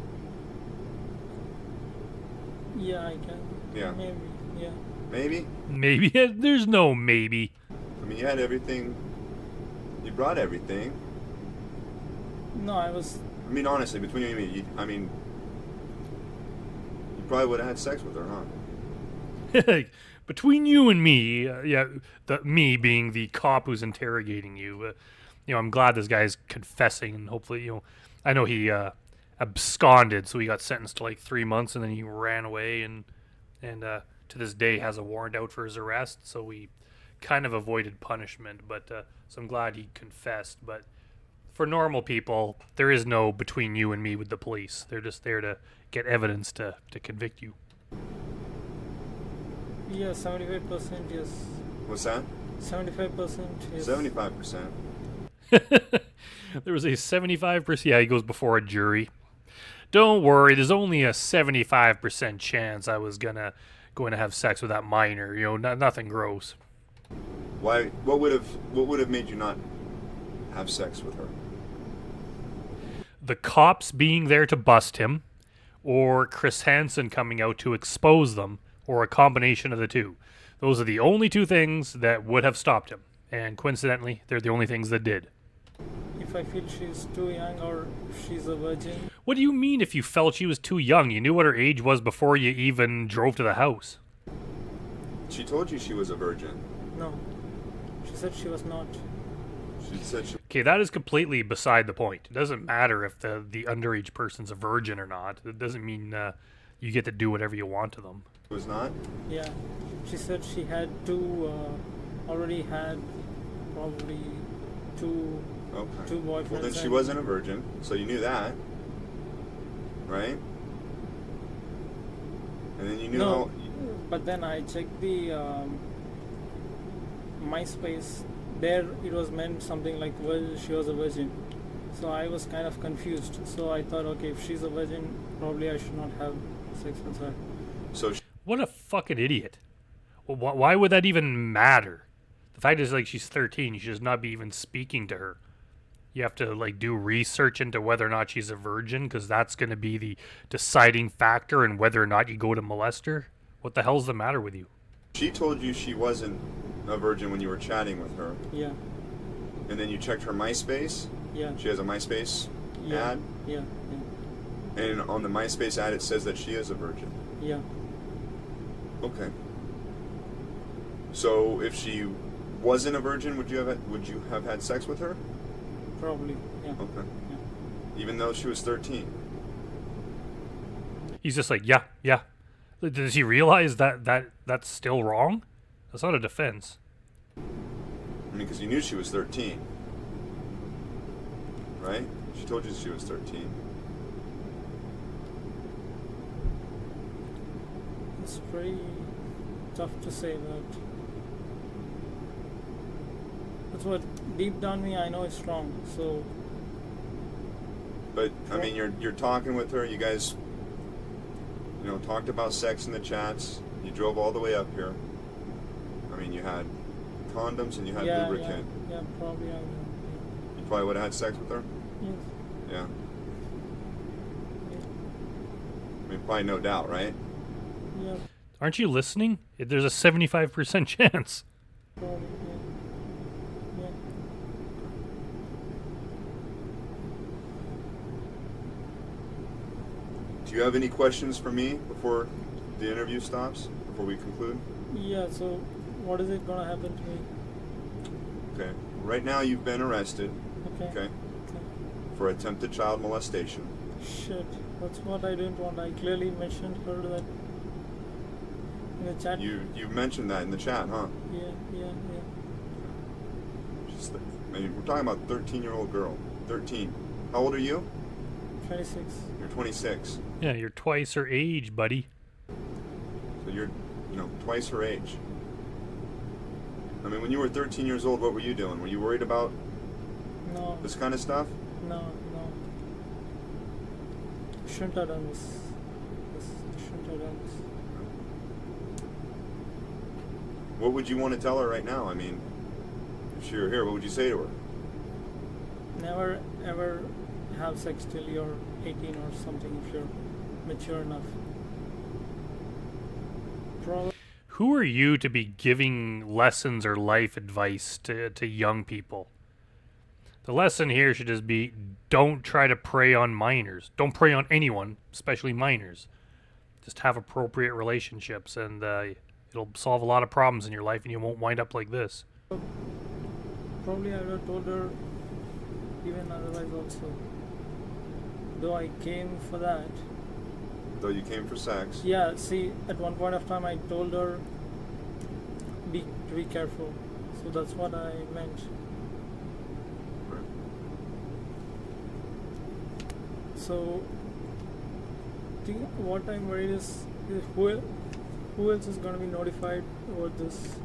Yeah, I can. Yeah. Maybe. Yeah. Maybe? Maybe. There's no maybe. I mean, you had everything. You brought everything. No, I was. I mean, honestly, between you and me, you probably would have had sex with her, huh? Between you and me, me being the cop who's interrogating you, I'm glad this guy's confessing, and hopefully, I know he absconded, so he got sentenced to like 3 months, and then he ran away, and to this day has a warrant out for his arrest, so we kind of avoided punishment. But so I'm glad he confessed. But for normal people, there is no between you and me with the police. They're just there to get evidence to convict you. Yeah, 75%. Yes. What's that? 75%. Yes. 75%. There was a 75%. Yeah, he goes before a jury. Don't worry, there's only a 75% chance I was going to have sex with that minor. Nothing gross. Why? What would have made you not have sex with her? The cops being there to bust him, or Chris Hansen coming out to expose them, or a combination of the two. Those are the only two things that would have stopped him. And coincidentally, they're the only things that did. If I feel she's too young or if she's a virgin. What do you mean if you felt she was too young? You knew what her age was before you even drove to the house. She told you she was a virgin. No. She said she was not. She said she Okay, that is completely beside the point. It doesn't matter if the underage person's a virgin or not. It doesn't mean you get to do whatever you want to them. was not. Yeah. She said she had already had probably two boyfriends. Well, then she wasn't a virgin, so you knew that, right? And then you knew No, how. but then I checked the MySpace. There it was meant something like, well, she was a virgin. So I was kind of confused. So I thought, okay, if she's a virgin, probably I should not have sex with her. So What a fucking idiot. Well, why would that even matter? The fact is, like, she's 13. You should just not be even speaking to her. You have to, like, do research into whether or not she's a virgin, because that's going to be the deciding factor in whether or not you go to molest her. What the hell's the matter with you? she told you she wasn't a virgin when you were chatting with her, Yeah. and then you checked her MySpace. Yeah. She has a MySpace Yeah. ad, Yeah. and on the MySpace ad it says that she is a virgin. Yeah. Okay. So if she wasn't a virgin, would you have had sex with her? Probably, yeah. Okay. Yeah. Even though she was 13. He's just like, yeah, yeah. Does he realize that's still wrong? That's not a defense. I mean, because you knew she was 13. Right? She told you she was 13. It's pretty tough to say that. That's what deep down me I know it's wrong. So. But I mean, you're talking with her. You guys, you know, talked about sex in the chats. You drove all the way up here. I mean, you had condoms and you had lubricant. Yeah, probably I will. You probably would have had sex with her. Yes. Yeah. Yeah. I mean, probably no doubt, right? Yeah. Aren't you listening? There's a 75% chance. Probably. Yeah. Yeah. Do you have any questions for me before the interview stops? Before we conclude? Yeah. So, what is it gonna happen to me? Okay. Right now, you've been arrested. Okay. Okay. For attempted child molestation. Shit. That's what I didn't want. I clearly mentioned her that in the chat. You mentioned that in the chat, huh? Yeah. Just, I mean, we're talking about a 13-year-old girl. 13. How old are you? 26. You're 26. Yeah, you're twice her age, buddy. So you're, you know, twice her age. I mean, when you were 13 years old, what were you doing? Were you worried about No. this kind of stuff? No. Shouldn't have done this. Shouldn't have done this. What would you want to tell her right now? I mean, if she were here, what would you say to her? Never ever have sex till you're 18 or something if you're mature enough. Probably. Who are you to be giving lessons or life advice to young people? The lesson here should just be, don't try to prey on minors. Don't prey on anyone, especially minors. Just have appropriate relationships, and it'll solve a lot of problems in your life, and you won't wind up like this. Probably I would have told her even otherwise also. Though I came for that. Though you came for sex. Yeah, see, at one point of time I told her to be careful. So that's what I meant. So, what I'm worried is who else is going to be notified about this?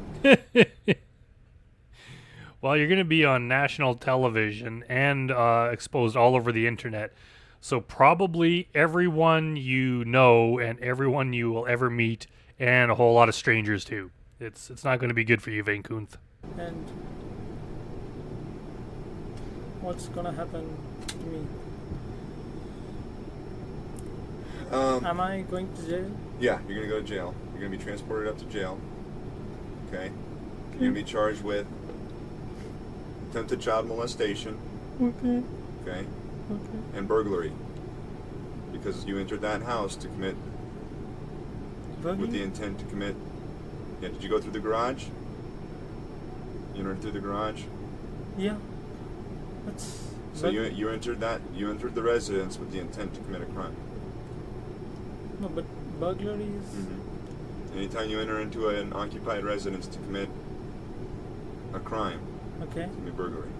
Well, you're going to be on national television and exposed all over the internet. So probably everyone you know and everyone you will ever meet, and a whole lot of strangers too. It's not going to be good for you, Vaikunth. And what's going to happen to me? Am I going to jail? Yeah, you're going to go to jail. You're going to be transported up to jail. Okay? You're going to be charged with attempted child molestation. Okay. Okay? Okay. And burglary. Because you entered that house to commit, with the intent to commit. Yeah, did you go through the garage? You entered through the garage? Yeah. That's. So you entered the residence with the intent to commit a crime. No, but burglary is. Mm-hmm. Anytime you enter into an occupied residence to commit a crime, Okay. it's going to be burglary.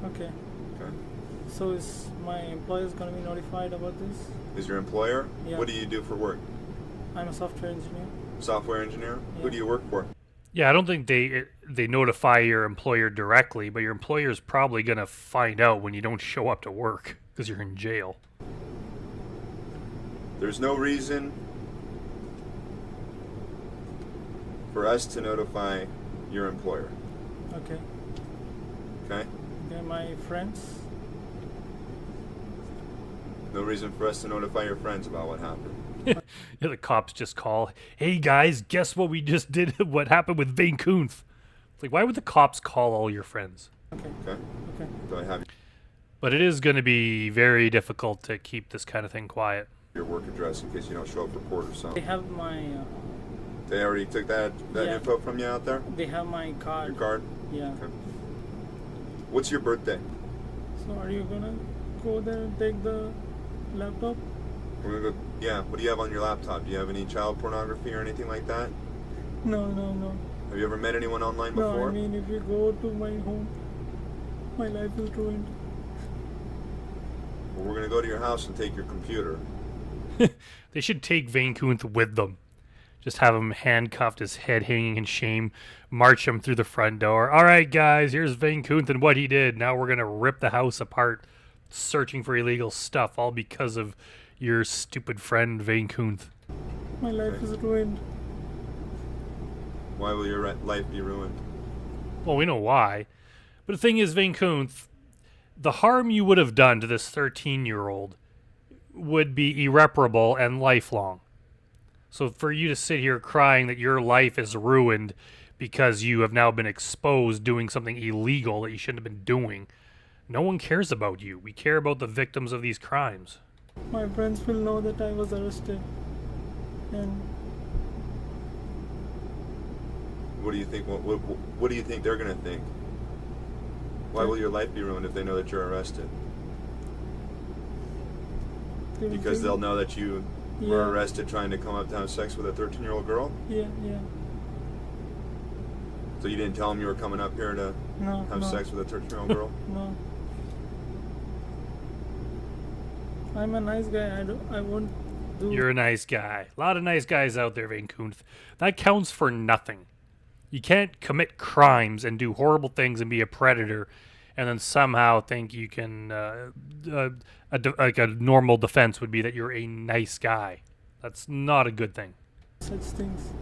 Okay. Okay? So is my employer going to be notified about this? Is your employer? Yeah. What do you do for work? I'm a software engineer. Software engineer? Yeah. Who do you work for? Yeah, I don't think they notify your employer directly, but your employer's probably going to find out when you don't show up to work because you're in jail. There's no reason for us to notify your employer. Okay. Okay? Okay, my friends. No reason for us to notify your friends about what happened. Yeah, the cops just call, hey guys, guess what we just did? What happened with Vaikunth? It's like, why would the cops call all your friends? Okay. Okay? Okay. Do I have But it is going to be very difficult to keep this kind of thing quiet. your work address in case you don't show up for court or They something? have my. They already took that Yeah. info from you out there? They have my card. Your card? Yeah. Okay. What's your birthday? So are you gonna go there and take the laptop? We're gonna go. Yeah. What do you have on your laptop? Do you have any child pornography or anything like that? No, no, no. Have you ever met anyone online No, before? I mean, if you go to my home, my life is ruined. Well, we're gonna go to your house and take your computer. They should take Vaikunth with them. Just have him handcuffed, his head hanging in shame, march him through the front door. All right, guys, here's Vaikunth and what he did. Now we're going to rip the house apart, searching for illegal stuff, all because of your stupid friend Vaikunth. My life is ruined. Why will your life be ruined? Well, we know why. But the thing is, Vaikunth, the harm you would have done to this 13-year-old would be irreparable and lifelong. So for you to sit here crying that your life is ruined because you have now been exposed doing something illegal that you shouldn't have been doing, no one cares about you. We care about the victims of these crimes. My friends will know that I was arrested. And What do you think? What do you think they're gonna think? Why will your life be ruined if they know that you're arrested? they will Because think- they'll know that you Yeah. were arrested trying to come up to have sex with a 13-year-old girl. Yeah, yeah. So you didn't tell them you were coming up here to No, have no, sex with a 13-year-old girl. no. I'm a nice guy. I won't do. You're a nice guy. A lot of nice guys out there, Vaikunth. That counts for nothing. You can't commit crimes and do horrible things and be a predator and then somehow think you can, like a normal defense would be that you're a nice guy. That's not a good thing. such things.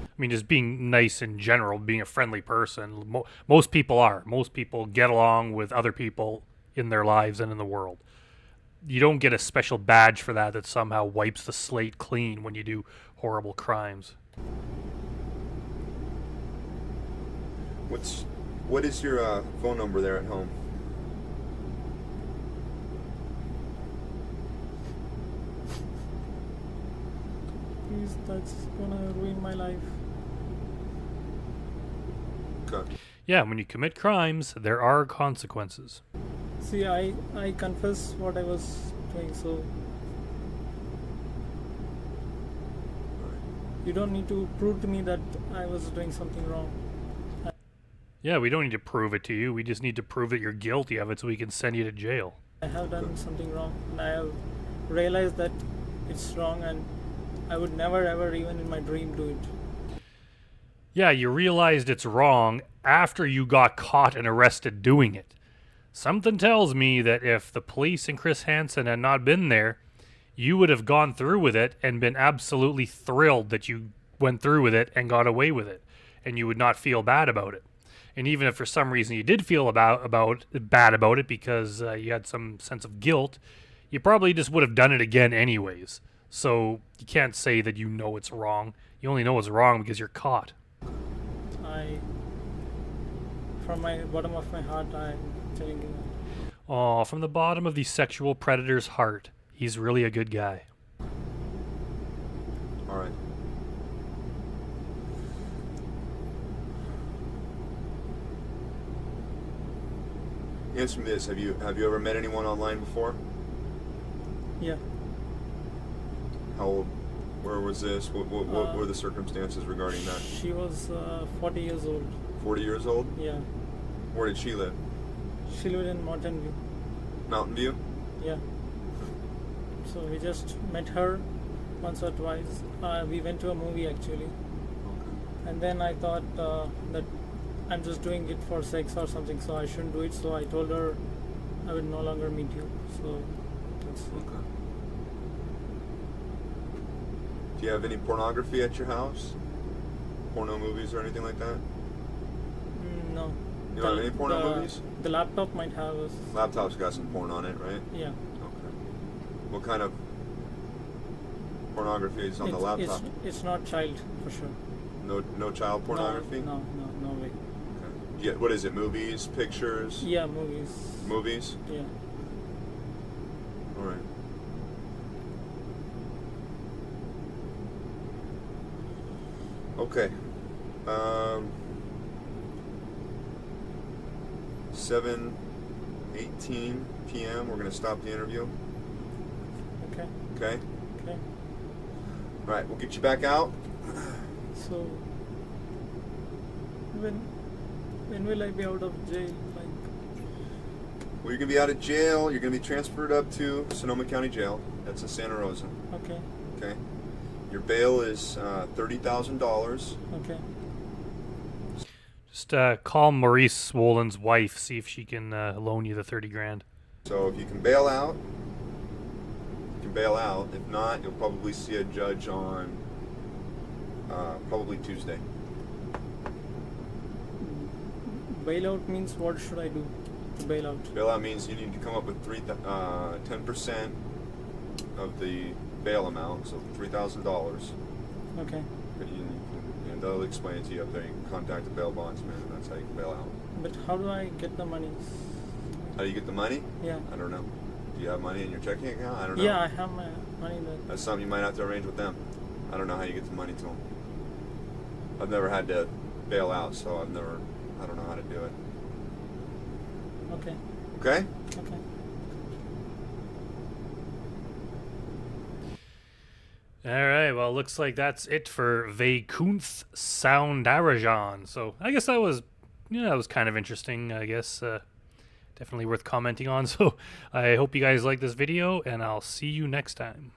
I mean, just being nice in general, being a friendly person. Most people are. Most people get along with other people in their lives and in the world. You don't get a special badge for that somehow wipes the slate clean when you do horrible crimes. What is your phone number there at home? Please, that's gonna ruin my life. Okay. Yeah, when you commit crimes, there are consequences. See, I confess what I was doing, so you don't need to prove to me that I was doing something wrong. Yeah, we don't need to prove it to you. We just need to prove that you're guilty of it so we can send you to jail. I have done something wrong, and I have realized that it's wrong, and I would never ever, even in my dream, do it. Yeah, you realized it's wrong after you got caught and arrested doing it. Something tells me that if the police and Chris Hansen had not been there, you would have gone through with it and been absolutely thrilled that you went through with it and got away with it, and you would not feel bad about it. And even if for some reason you did feel bad about it because you had some sense of guilt, you probably just would have done it again anyways. So you can't say that you know it's wrong. You only know it's wrong because you're caught. From my bottom of my heart, I'm telling you. Aw, from the bottom of the sexual predator's heart, he's really a good guy. All right. Answer me this: Have you ever met anyone online before? Yeah. How old? Where was this? What were the circumstances regarding that? She was 40 years old. 40 years old? Yeah. Where did she live? She lived in Mountain View. Mountain View? Yeah. So we just met her once or twice. We went to a movie actually. And then I thought that I'm just doing it for sex or something, so I shouldn't do it. So I told her I would no longer meet you. So that's it. Okay. Do you have any pornography at your house? Porno movies or anything like that? No. You don't have any porno movies? The laptop might have a... Laptop's got some porn on it, right? Yeah. Okay. What kind of pornography is on the laptop? It's not child, for sure. No child pornography? No way. Okay. Yeah, what is it? Movies, pictures? Yeah, movies. Movies? Yeah. All right. 7:18 p.m. We're gonna stop the interview. Okay. Okay. Okay. All right. We'll get you back out. So when will I be out of jail? Like, Well, you're gonna be out of jail. You're gonna be transferred up to Sonoma County Jail. That's in Santa Rosa. okay. Okay. Your bail is $30,000. Okay. Just call Maurice Swollen's wife, see if she can loan you the 30 grand. So if you can bail out, you can bail out. If not, you'll probably see a judge on probably Tuesday. Bailout means what should I do to bail out? Bailout means you need to come up with 10% of the bail amount, so $3,000. Okay. And they'll explain it to you up there. You can contact the bail bondsman, and that's how you can bail out. But how do I get the money? How do you get the money? Yeah. I don't know. Do you have money in your checking account? I don't know. Yeah, I have my money there. That's something you might have to arrange with them. I don't know how you get the money to them. I've never had to bail out, so I don't know how to do it. Okay. Okay? Okay. All right, well, looks like that's it for Vaikunth Soundarajan. So I guess that was kind of interesting, I guess. Definitely worth commenting on. So I hope you guys like this video, and I'll see you next time.